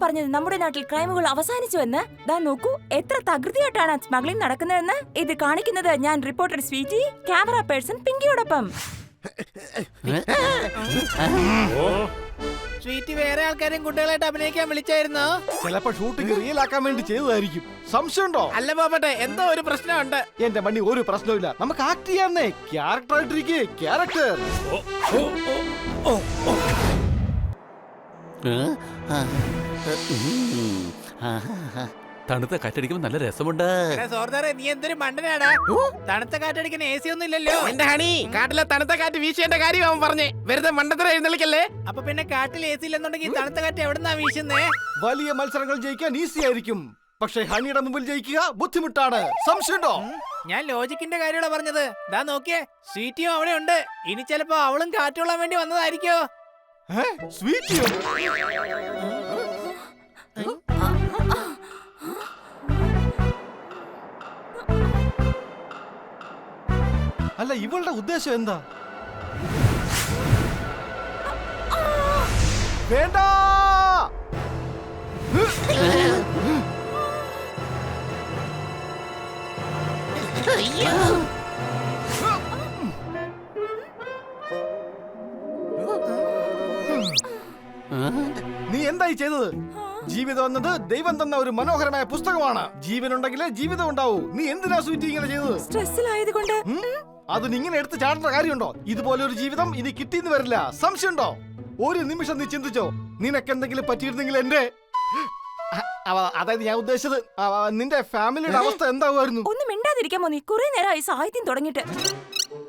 പറഞ്ഞത് നമ്മുടെ നാട്ടിൽ ക്രൈമുകൾ അവസാനിച്ചുവെന്ന്? ദാ നോക്കൂ, എത്ര തകൃതിയായിട്ടാണ് സ്മഗ്ലിംഗ് നടക്കുന്നതെന്ന്. ഇത് കാണിക്കുന്നത് ഞാൻ, റിപ്പോർട്ടർ സ്വീറ്റി, ക്യാമറ പേഴ്സൺ പിങ്കിയോടൊപ്പം. സ്വീറ്റി വേറെ ആൾക്കാരും കുട്ടികളായിട്ട് അഭിനയിക്കാൻ വിളിച്ചായിരുന്നോ? ചിലപ്പോ ഷൂട്ടിംഗ് റിയൽ ആക്കാൻ വേണ്ടി ചെയ്തതായിരിക്കും. സംശയമുണ്ടോ? അല്ല പോപ്പട്ടെ, എന്തോ ഒരു പ്രശ്നമുണ്ട്. എന്റെ മണ്ണി ഒരു പ്രശ്നമില്ല, നമുക്ക് ആക്ട് ചെയ്യാന്നേ. ക്യാരക്ടർ ആയിട്ടിരിക്കേ, ക്യാരക്ടർ. തണുത്ത കാറ്റടിക്കുമ്പോ നല്ല രസമുണ്ട്. സോർദാറെ, നീ എന്തൊരു മണ്ടനാടാ. തണുത്ത കാറ്റടിക്കുന്ന AC ഒന്നും ഇല്ലല്ലോ. എന്റെ ഹണി, കാട്ടിലെ തണുത്ത കാറ്റ് വീശിയന്റെ കാര്യം അവൻ പറഞ്ഞേ. വെറുതെ മണ്ടത്തരം എഴുന്നള്ളിക്കല്ലേ. അപ്പൊ പിന്നെ കാട്ടിൽ AC ഇല്ലെന്നുണ്ടെങ്കിൽ തണുത്ത കാറ്റ് എവിടുന്നാ വീശുന്നേ? വലിയ മത്സരങ്ങൾ ജയിക്കാൻ ഈസി ആയിരിക്കും, പക്ഷേ ഹണിയുടെ മുമ്പിൽ ജയിക്കുക ബുദ്ധിമുട്ടാണ്. സംശയമുണ്ടോ? ഞാൻ ലോജിക്കിന്റെ കാര്യമാണ് പറഞ്ഞത്. ദാ നോക്കിയേ, സ്വീറ്റിയും അവിടെ ഉണ്ട്. ഇനി ചിലപ്പോ അവളും കാറ്റുകൊള്ളാൻ വേണ്ടി വന്നതായിരിക്കോ? സ്വീറ്റിയോ? അല്ല, ഇവളുടെ ഉദ്ദേശം എന്താ? വേണ്ട. നീ എന്തായി ചെയ്തത്? ജീവിതം എന്നത് ദൈവം തന്ന ഒരു മനോഹരമായ പുസ്തകമാണ്. ജീവനുണ്ടെങ്കിലേ ജീവിതം ഉണ്ടാവൂ. നീ എന്തിനാ സ്വീറ്റി ഇങ്ങനെ ചെയ്തത്? സ്ട്രെസ്സിലായതുകൊണ്ട്. അതിന് ഇങ്ങനെ എടുത്ത് ചാടേണ്ട കാര്യമുണ്ടോ? ഇതുപോലെ ഒരു ജീവിതം ഇനി കിട്ടിയെന്ന് വരില്ല. സംശയമുണ്ടോ? ഒരു നിമിഷം നീ ചിന്തിച്ചോ, നിനക്കെന്തെങ്കിലും പറ്റിയിരുന്നെങ്കിൽ എന്റെ അതായത് ഞാൻ ഉദ്ദേശിച്ചത് നിന്റെ ഫാമിലിയുടെ അവസ്ഥ എന്താവുമായിരുന്നു? ഒന്നും മിണ്ടാതിരിക്കാമോ നീ? കുറെ നേരമായി സാഹിത്യം തുടങ്ങിയിട്ട്.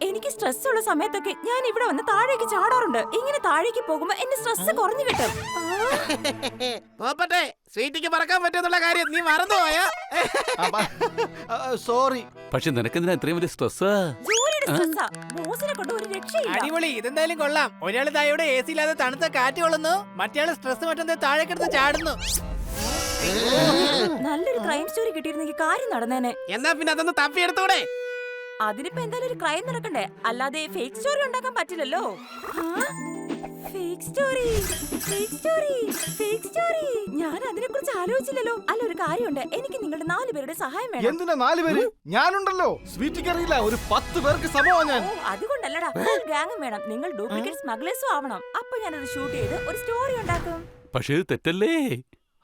എനിക്ക് സ്ട്രെസ് ഉള്ള സമയത്തൊക്കെ ഞാൻ ഇവിടെ വന്ന് താഴേക്ക് ചാടാറുണ്ട്. ഇങ്ങനെ താഴേക്ക് പോകുമ്പോ എന്റെ സ്ട്രെസ് കുറഞ്ഞു കിട്ടും. പോപ്പട്ടെ, സ്വീറ്റിക്ക് പറക്കാൻ പറ്റുന്നുള്ള കാര്യം നീ മറന്നുപോയാ? സോറി. പക്ഷെ നിനക്കെന്തിനാ ഇത്രയും വലിയ സ്ട്രെസ്? ജോലിയുടെ സ്ട്രെസ്സാ. ബോസിനെ കൊണ്ട് ഒരു രക്ഷയില്ല. അടിപൊളി, ഇതെന്തായാലും കൊള്ളാം. ഒരാള് തായോടെ AC ഇല്ലാതെ തണുത്ത കാറ്റ് കൊള്ളുന്നു, മറ്റേയാള് സ്ട്രെസ് മറ്റൊന്ന് താഴേക്കെടുത്ത് ചാടുന്നു. നല്ലൊരു ക്രൈം സ്റ്റോറി കിട്ടിയിരുന്നെങ്കിൽ കാര്യം നടന്നേനെ. എന്നാ പിന്നെ അതൊന്ന് തപ്പിയെടുത്തൂടെ? അതിനിപ്പോ എന്തായാലും ഒരു ക്രൈം നടക്കണ്ടേ, അല്ലാതെ ഫേക്ക് സ്റ്റോറി ഉണ്ടാക്കാൻ പറ്റില്ലല്ലോ. Fake story, fake story, fake story. ഞാൻ അതിനെ കുറിച്ച് ആലോചിച്ചില്ലല്ലോ. അല്ല, ഒരു കാര്യമുണ്ട്, എനിക്ക് നിങ്ങളുടെ 4 പേരുടെ സഹായം വേണം. എന്തിനാ 4 പേര്? ഞാനുണ്ടല്ലോ. സ്വീറ്റിക്ക് അറിയില്ല, ഒരു 10 പേർക്ക് സമമാണ് ഞാൻ. അതുകൊണ്ടല്ലടാ, ഗാങ്ങും വേണം. നിങ്ങൾ ഡ്യൂപ്ലിക്കേറ്റ് സ്മഗ്ലേഴ്സും ആവണം. അപ്പൊ ഞാനത് ഷൂട്ട് ചെയ്ത് ഒരു സ്റ്റോറി ഉണ്ടാക്കും. പക്ഷേ ഇത് തെറ്റല്ലേ?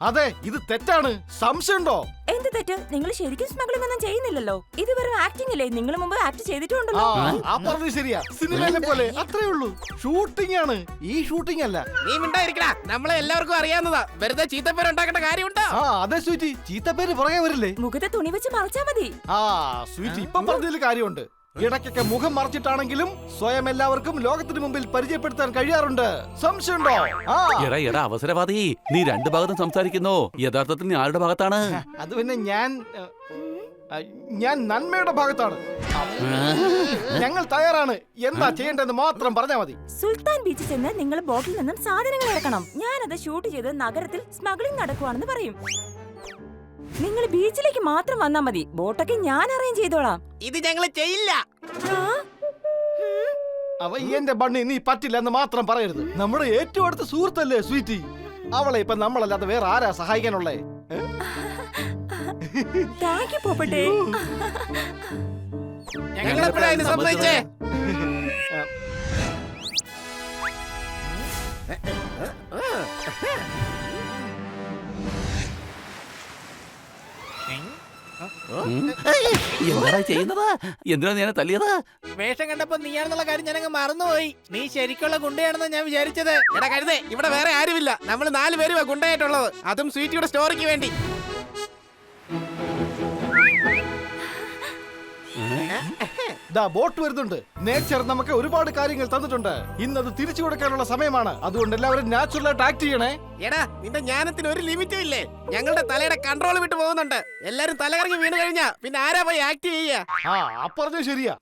അതെ, ഇത് തെറ്റാണ്. സംശയമുണ്ടോ? എന്ത് തെറ്റ്? നിങ്ങൾ ശരിക്കും സ്മഗ്ലിംഗ് ഒന്നും ചെയ്യുന്നില്ലല്ലോ. ഇത് വെറും ആക്ടിംഗ് അല്ലേ? നിങ്ങൾ മുമ്പ് ആക്ട് ചെയ്തിട്ടുണ്ടല്ലോ. ആ പറഞ്ഞത് ശരിയാ, സിനിമയിലെ പോലെ. അത്രേ ഉള്ളൂ. ഷൂട്ടിംഗ് ആണ്, ഈ ഷൂട്ടിംഗ് അല്ല. നീ മിണ്ടായിരിക്കടാ, നമ്മളെ എല്ലാവർക്കും അറിയാവുന്നതാ. വെറുതെ ചീത്തപ്പേരുണ്ടാക്കേണ്ട കാര്യമുണ്ടോ? അതെ സ്വീറ്റി, ചീത്തപ്പേര് പുറകെ വരില്ലേ? മുഖത്തെ തുണി വെച്ച് മറച്ചാ മതി. സ്വീറ്റി ഇപ്പം പറഞ്ഞതിൽ കാര്യമുണ്ട്. ഇടയ്ക്കൊക്കെ മുഖം മറച്ചിട്ടാണെങ്കിലും സ്വയം എല്ലാവർക്കും ലോകത്തിന് മുമ്പിൽ പരിചയപ്പെടുത്താൻ കഴിയാറുണ്ട്. സംശയമുണ്ടോ? എടാ എടാ അവസരവാദി, നീ 2 ഭാഗത്തും സംസാരിക്കുന്നു. യഥാർത്ഥത്തിൽ നീ ആരുടെ ഭാഗത്താണ്? അത് പിന്നെ ഞാൻ നന്മയുടെ ഭാഗത്താണ്. ഞങ്ങൾ തയ്യാറാണ്. എന്താ ചെയ്യേണ്ടതെന്ന് മാത്രം പറഞ്ഞാൽ മതി. സുൽത്താൻ ബീച്ചിൽ ചെന്ന് നിങ്ങൾ ബോട്ടിൽ നിന്നും സാധനങ്ങൾ ഇറക്കണം. ഞാനത് ഷൂട്ട് ചെയ്ത് നഗരത്തിൽ സ്മഗ്ലിംഗ് നടക്കുവാണെന്ന് പറയും. നിങ്ങൾ ബീച്ചിലേക്ക് മാത്രം വന്നാ മതി. ബോട്ടൊക്കെ ഞാൻ അറേഞ്ച് ചെയ്തോളാം. ഇത് ഞങ്ങൾ ചെയ്യില്ല. എന്റെ ബണ്ണി, നീ പറ്റില്ല എന്ന് മാത്രം പറയരുത്. നമ്മുടെ ഏറ്റവും അടുത്ത സുഹൃത്തല്ലേ സ്വീറ്റി. അവളെ ഇപ്പൊ നമ്മളല്ലാതെ വേറെ ആരാ സഹായിക്കാനുള്ളേ? Thank you പോപ്പട്ടെ. ഞങ്ങളെപ്പോഴാ ഇത് സംഭവിച്ചേ? എന്താ ചെയ്യുന്നത്? എന്തിനാ ഞാൻ തല്ലിയത്? വേഷം കണ്ടപ്പോ നീയാണെന്നുള്ള കാര്യം ഞാനങ്ങ് മറന്നുപോയി. നീ ശരിക്കുള്ള ഗുണ്ടയാണെന്ന് ഞാൻ വിചാരിച്ചത്. എടാ കരുതേ, ഇവിടെ വേറെ ആരുമില്ല. നമ്മൾ 4 പേരുമാ ഗുണ്ടയായിട്ടുള്ളത്. അതും സ്വീറ്റിയുടെ സ്റ്റോറിക്ക് വേണ്ടി. ബോട്ട് വരുന്നുണ്ട്. നേച്ചർ നമുക്ക് ഒരുപാട് കാര്യങ്ങൾ തന്നിട്ടുണ്ട്. ഇന്നത് തിരിച്ചു കൊടുക്കാനുള്ള സമയമാണ്. അതുകൊണ്ട് എല്ലാവരും നാച്ചുറൽ ആയിട്ട് ആക്ട് ചെയ്യണേ. എടാ, നിന്റെ ജ്ഞാനത്തിന് ഒരു ലിമിറ്റും ഇല്ലേ? ഞങ്ങളുടെ തലയുടെ കൺട്രോൾ വിട്ടു പോകുന്നുണ്ട്. എല്ലാരും തലകറങ്ങി വീണ് കഴിഞ്ഞാ പിന്നെ ആരാ പോയി ആക്ട് ചെയ്യാ? പറഞ്ഞത് ശരിയാ.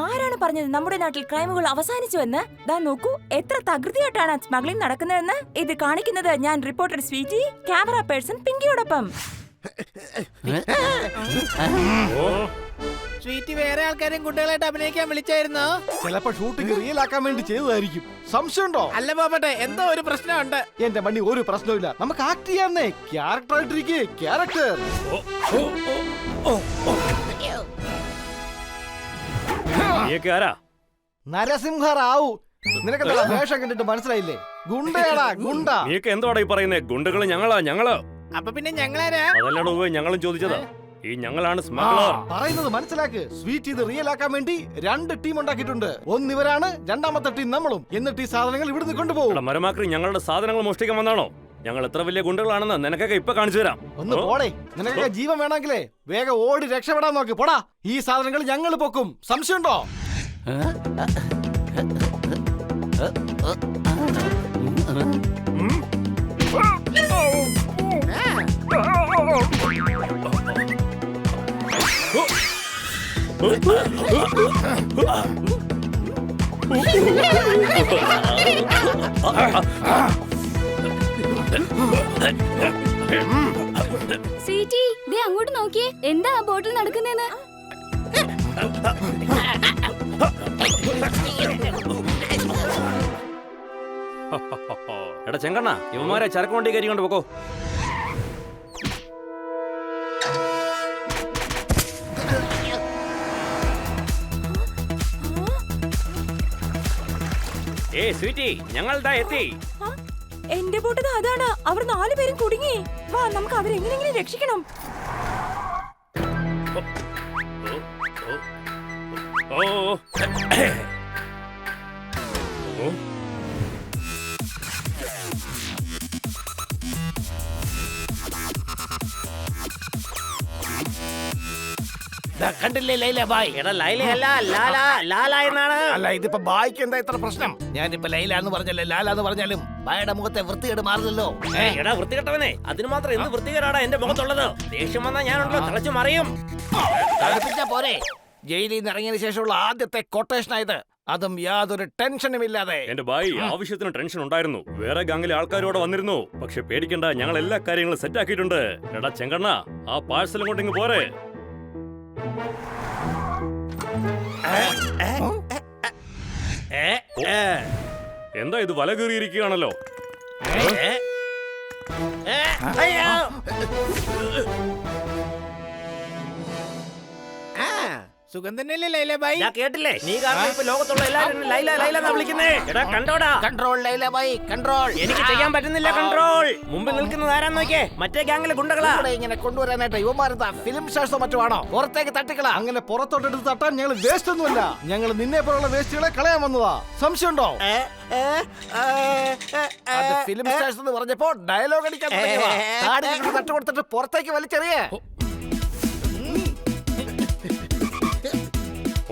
ആരാണ് പറഞ്ഞത് നമ്മുടെ നാട്ടിൽ ക്രൈമുകൾ അവസാനിച്ചുവെന്ന്? ദാ നോക്കൂ, എത്ര തകൃതിയായിട്ടാണ് സ്മഗ്ലിംഗ് നടക്കുന്നതെന്ന്. ഇത് കാണിക്കുന്നത് ഞാൻ, റിപ്പോർട്ടർ സ്വീറ്റി, ക്യാമറ പേഴ്സൺ പിങ്കിയോടൊപ്പം. സ്വീറ്റ് വേറെ ആൾക്കാരെയും കുട്ടികളായിട്ട് അഭിനയിക്കാൻ വിളിച്ചായിരുന്നോ? ചിലപ്പോ ഷൂട്ടിംഗ് റിയൽ ആക്കാൻ വേണ്ടി ചെയ്തതായിരിക്കും. സംശയമുണ്ടോ? അല്ല പോപ്പട്ടെ, എന്തോ ഒരു പ്രശ്നമുണ്ട്. എന്റെ മണ്ണി ഒരു പ്രശ്നമില്ല. നമുക്ക് ആക്ട് ചെയ്യാന്നേ. ക്യാരക്ടർ ആയിട്ടിരിക്കേ. ക്യാരക്ടർ നരസിംഹ റാവു. നിനക്കെന്താ വേഷം കണ്ടിട്ട് മനസ്സിലായില്ലേ? ഗുണ്ടയാടാ ഗുണ്ട. നീക്ക് എന്തോടാ ഈ പറയുന്നേ? ഗുണ്ടകള് ഞങ്ങള് അപ്പൊ പിന്നെ ഞങ്ങളാരാ? അതല്ലാടോ ഞങ്ങളും ചോദിച്ചതാ. ഈ ഞങ്ങളാണ് സ്മഗ്ലർ. പറയുന്നത് മനസ്സിലാക്ക്. സ്വീറ്റ് ഇത് റിയൽ ആക്കാൻ വേണ്ടി 2 ടീം ഉണ്ടാക്കിയിട്ടുണ്ട്. ഒന്നിവരാണ്, രണ്ടാമത്തെ ടീം നമ്മളും. എന്നിട്ട് ഈ സാധനങ്ങൾ ഇവിടുന്ന് കൊണ്ടുപോകും. മരമാക്രി ഞങ്ങളുടെ സാധനങ്ങൾ മോഷ്ടിക്കാൻ വന്നാണോ? ഞങ്ങൾ എത്ര വലിയ ഗുണ്ടകളാണെന്ന് നിനക്കൊക്കെ ഇപ്പൊ കാണിച്ചു തരാം. ഒന്ന് പോടേ. നിനക്കൊക്കെ ജീവൻ വേണമെങ്കിലേ വേഗം ഓടി രക്ഷപ്പെടാൻ നോക്ക്. പോടാ. ഈ സാധനങ്ങൾ ഞങ്ങൾ പൊക്കും. സംശയമുണ്ടോ? സ്വീറ്റി, ദേ അങ്ങോട്ട് നോക്കിയേ. എന്താ ആ ബോട്ടിൽ നടക്കുന്നേന്ന്? എടാ ചെങ്കണ്ണ, ഇവന്മാരെ ചരക്ക് വണ്ടി കയറി കൊണ്ട് പോക്കോ. സ്വീറ്റി, ഞങ്ങൾ എത്തി. എന്റെ ബോട്ട് അതാണ്. അവർ 4 പേരും കുടുങ്ങി. വാ, നമുക്ക് അവരെങ്ങനെങ്കിലും രക്ഷിക്കണം. ഓ കണ്ടില്ലേ ലൈല ബായ്? എടാ ലൈലയല്ല, ലാല, ലാല എന്നാണ്. അല്ല, ഇതിപ്പോ ബായ്ക്ക് എന്താ ഇത്ര പ്രശ്നം? ഞാനിപ്പോ ലൈല എന്ന് പറഞ്ഞാലും ലാല എന്ന് പറഞ്ഞാലും ബായുടെ മുഖത്തെ വൃത്തികേട് മാറില്ലല്ലോ. എടാ വൃത്തികെട്ടവനെ, അതിന് മാത്രം എന്ത് വൃത്തികേടാടാ എന്റെ മുഖത്തുള്ളത്? ദേഷ്യം വന്നാ ഞാനുണ്ടല്ലോ തിളച്ചു മറിയും. തണുപ്പിച്ചാ പോരെ. ജയിലിൽ നിന്ന് ഇറങ്ങിയതിനു ശേഷമുള്ള ആദ്യത്തെ കൊട്ടേഷൻ ആയത്, അതും യാതൊരു ടെൻഷനും ഇല്ലാതെ. എന്റെ ബായി, ആവശ്യത്തിന് ടെൻഷൻ ഉണ്ടായിരുന്നു. വേറെ ഗാങ്ങിലെ ആൾക്കാരോടെ വന്നിരുന്നു. പക്ഷെ പേടിക്കണ്ട, ഞങ്ങൾ എല്ലാ കാര്യങ്ങളും സെറ്റ് ആക്കിയിട്ടുണ്ട്. എടാ ചെങ്കണ്ണ, ആ പാഴ്സലും കൊണ്ട് ഇങ്ങ് പോരെ. എന്താ ഇത് വല കീറിയിരിക്കുകയാണല്ലോ? സുഖം തന്നെയല്ലേ ലൈല ബായി? ഞാൻ കേട്ടില്ലേ? നീ കാരണം ഇപ്പൊ ലോകത്തുള്ള എല്ലാവരും ലൈല ലൈല എന്നാ വിളിക്കുന്നേ. എടാ കണ്ടോടാ, കൺട്രോൾ ലൈല ബായി, കൺട്രോൾ. എനിക്ക് ചെയ്യാൻ പറ്റുന്നില്ല കൺട്രോൾ. മുമ്പ് നിൽക്കുന്നത് ആരാന്ന് നോക്കിയേ, മറ്റേ ഗാങ്ങിലെ ഗുണ്ടകളാ. ഇവിടെ ഇങ്ങനെ കൊണ്ടുവരാനായിട്ട് യുവമാരെന്താ ഫിലിം സ്റ്റാർസോ മറ്റുമാണോ? പുറത്തേക്ക് തട്ടിക്കളാ. അങ്ങനെ പുറത്തോട്ടെടുത്ത് തട്ടാൻ ഞങ്ങൾ വേസ്റ്റ് ഒന്നുമല്ല. ഞങ്ങൾ നിന്നെ പോലുള്ള വേസ്റ്റുകളെ കളയാൻ വന്നതാ. സംശയമുണ്ടോ? അത് ഫിലിം സ്റ്റാർസ് എന്ന് പറഞ്ഞപ്പോ ഡയലോഗ് അടിക്കാൻ തുടങ്ങിയതാ. താടി ഇങ്ങോട്ട് തട്ട് കൊടുത്തിട്ട് പുറത്തേക്ക് വലിച്ചെറിയേ.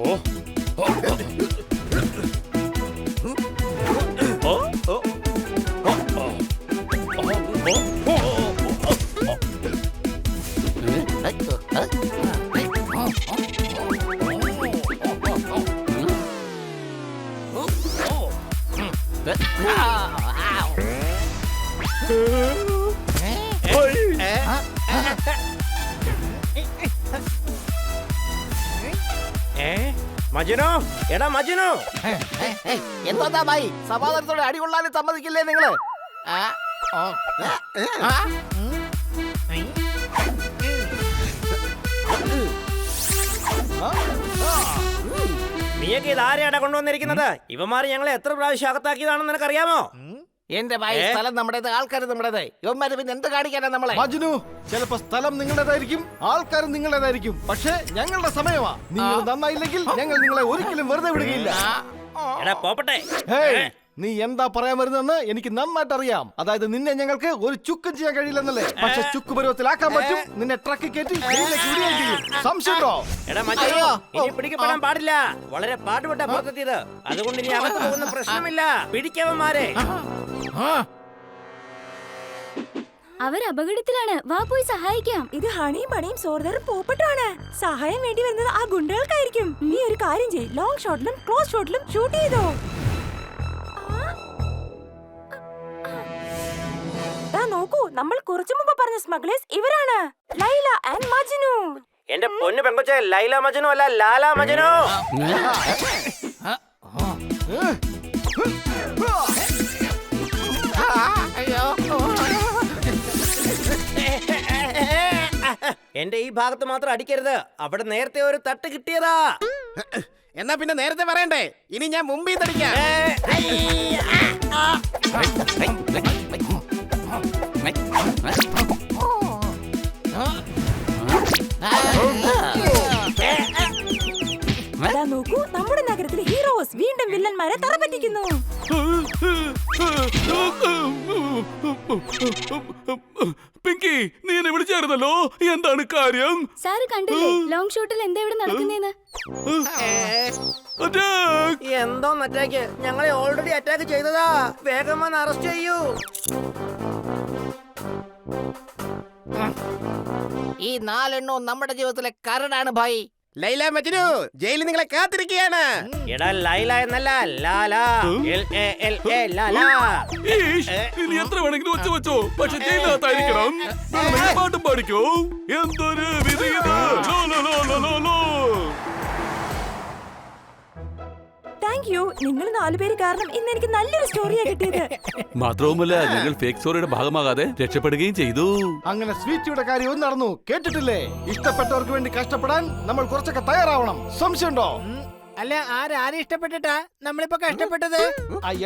ഓ ഓ ഓ മജുനോ, എടാ മജുനോ, എന്താ ബായി? സമാധാനത്തോടെ അടി കൊള്ളാനും സമ്മതിക്കില്ലേ നിങ്ങള്? നീയൊക്കെ ഇത് ആരെയാടാ കൊണ്ടുവന്നിരിക്കുന്നത്? ഇവന്മാര് ഞങ്ങളെ എത്ര പ്രാവശ്യം അകത്താക്കിയതാണെന്ന് നിനക്കറിയാമോ? എന്റെ ബായി, സ്ഥലം നമ്മുടേത്, ആൾക്കാർ നമ്മുടേത്. ഇവന്മാര് പിന്നെ എന്ത് കാണിക്കാനാ നമ്മളെ? മജ്നു, ചിലപ്പോ സ്ഥലം നിങ്ങളുടേതായിരിക്കും, ആൾക്കാരും നിങ്ങളുടേതായിരിക്കും. പക്ഷേ ഞങ്ങളുടെ സമയമാ. നിങ്ങൾ നന്നായില്ലെങ്കിൽ ഞങ്ങൾ നിങ്ങളെ ഒരിക്കലും വെറുതെ വിടുകയില്ല. എടാ പോപ്പട്ടെ, ഹേയ്, നീ എന്താ പറയാൻ വരുന്നെന്ന് എനിക്ക് നന്നായിട്ട് അറിയാം. അതായത് നിന്നെ ഞങ്ങൾക്ക് ഒരു ചുക്കും ചെയ്യാൻ കഴിയില്ലെന്നല്ലേ. പക്ഷെ ചുക്ക് പരുവത്തിലാക്കാൻ പറ്റും. നിന്നെ ട്രക്കിൽ കയറ്റി ജയിലിലേക്ക് വിടുകയും ചെയ്യും. സംശയമുണ്ടോ? എടാ മജുനോ, ഇനി പിടിക്കപ്പെടാൻ പാടില്ല. വളരെ പാടുപെട്ട പുറത്തെത്തിയത്. അതുകൊണ്ട് ഇനി അകത്ത് പോകുന്ന പ്രശ്നമില്ല. പിടിക്കവന്മാരെ. അവർ അപകടത്തിലാണ്. വാ, പോയി സഹായിക്കാം. ഇത് ഹണിയും മണിയും സോർദറും പോപ്പട്ടുമാണ്. സഹായം വേണ്ടി വരുന്നത് ആ ഗുണ്ടകൾക്കായിരിക്കും. നീ ഒരു കാര്യം ചെയ്യ്, ലോങ് ഷോട്ടിലും ക്ലോസ് ഷോട്ടിലും ഷൂട്ട് ചെയ്തോ. നോക്കൂ, നമ്മൾ കുറച്ചു മുമ്പ് പറഞ്ഞ സ്മഗ്ലേഴ്സ് ഇവരാണ്, ലൈല ആൻഡ് മജ്നു. എന്റെ പൊന്നു പെങ്കൊച്ചെ ലൈല മജനു അല്ല ലാല മജനു. എന്റെ ഈ ഭാഗത്ത് മാത്രം അടിക്കരുത്. അവിടെ നേരത്തെ ഒരു തട്ട് കിട്ടിയതാ. എന്നാ പിന്നെ നേരത്തെ പറയണ്ടേ? ഇനി ഞാൻ മുമ്പിൽ തടിക്കാം. അതാ നോക്കൂ, നമ്മുടെ നഗരത്തിലെ ഹീറോസ് വീണ്ടും വില്ലന്മാരെ തറപറ്റിക്കുന്നു. പിങ്കി, നീ എന്നെ വിളിച്ചായിരുന്നല്ലോ, എന്താണ് കാര്യം? സാറ് കണ്ടില്ലേ ലോങ് ഷോട്ടിൽ എന്താ ഇവിടെ നടക്കുന്നേന്ന്? Attack! എന്തോ അറ്റാക്ക്? ഞങ്ങളെ ഓൾറെഡി അറ്റാക്ക് ചെയ്തതാ. വേഗം വന്ന് അറസ്റ്റ് ചെയ്യൂ. ഈ 4 എണ്ണവും നമ്മുടെ ജീവിതത്തിലെ കരടാണ് ഭായി. ലൈല മജ്നു, ജയിലിൽ നിങ്ങളെ കാത്തിരിക്കുകയാണ്. എടാ ലൈല എന്നല്ല ലാല. LALA ലാല. ഈഷ്, ഇനി എത്ര വേണമെങ്കിലും വെച്ച് വെച്ചോ, പക്ഷെ ജയിലിനകത്തായിരിക്കണം. വേണമെങ്കിൽ പാട്ടും പാടിക്കോ. എന്തൊരു വിധി ഇത്. ലോ, ലോ, ലോ, ലോ, ലോ, ലോ. Thank you. നിങ്ങൾ 4 പേര് കാരണം ഇന്ന് എനിക്ക് നല്ലൊരു സ്റ്റോറിയാ കിട്ടിയത്. മാത്രവുമല്ല, ഞങ്ങൾ ഫേക്ക് സ്റ്റോറിയുടെ ഭാഗമാകാതെ രക്ഷപ്പെടുകയും ചെയ്തു. അങ്ങനെ സ്വീറ്റിയുടെ കാര്യവും നടന്നു. കേട്ടിട്ടില്ലേ? ഇഷ്ടപ്പെട്ടവർക്ക് വേണ്ടി കഷ്ടപ്പെടാൻ നമ്മൾ കുറച്ചൊക്കെ തയ്യാറാവണം. സംശയമുണ്ടോ? അല്ല, ആരെ ഇഷ്ടപ്പെട്ടിട്ടാ നമ്മളിപ്പോ കഷ്ടപ്പെട്ടത്?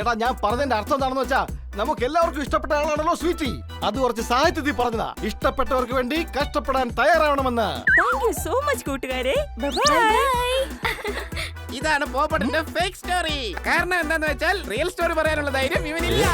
എടാ, ഞാൻ പറഞ്ഞതിന്റെ അർത്ഥം എന്താണെന്ന് വെച്ചാ, നമുക്ക് എല്ലാവർക്കും ഇഷ്ടപ്പെട്ട ആളാണല്ലോ സ്വീറ്റി. അത് കുറച്ച് സാഹിത്യത്തിൽ പറഞ്ഞതാ. ഇഷ്ടപ്പെട്ടവർക്ക് വേണ്ടി കഷ്ടപ്പെടാൻ തയ്യാറാവണമെന്ന്. താങ്ക് യു സോ മച്ച് കൂട്ടുകാരെ. ബൈ. ഇതാണ് പോപ്പട്ടിന്റെ ഫേക്ക് സ്റ്റോറി. കാരണം എന്താന്ന് വെച്ചാൽ റിയൽ സ്റ്റോറി പറയാനുള്ള ധൈര്യം ഇവനില്ല.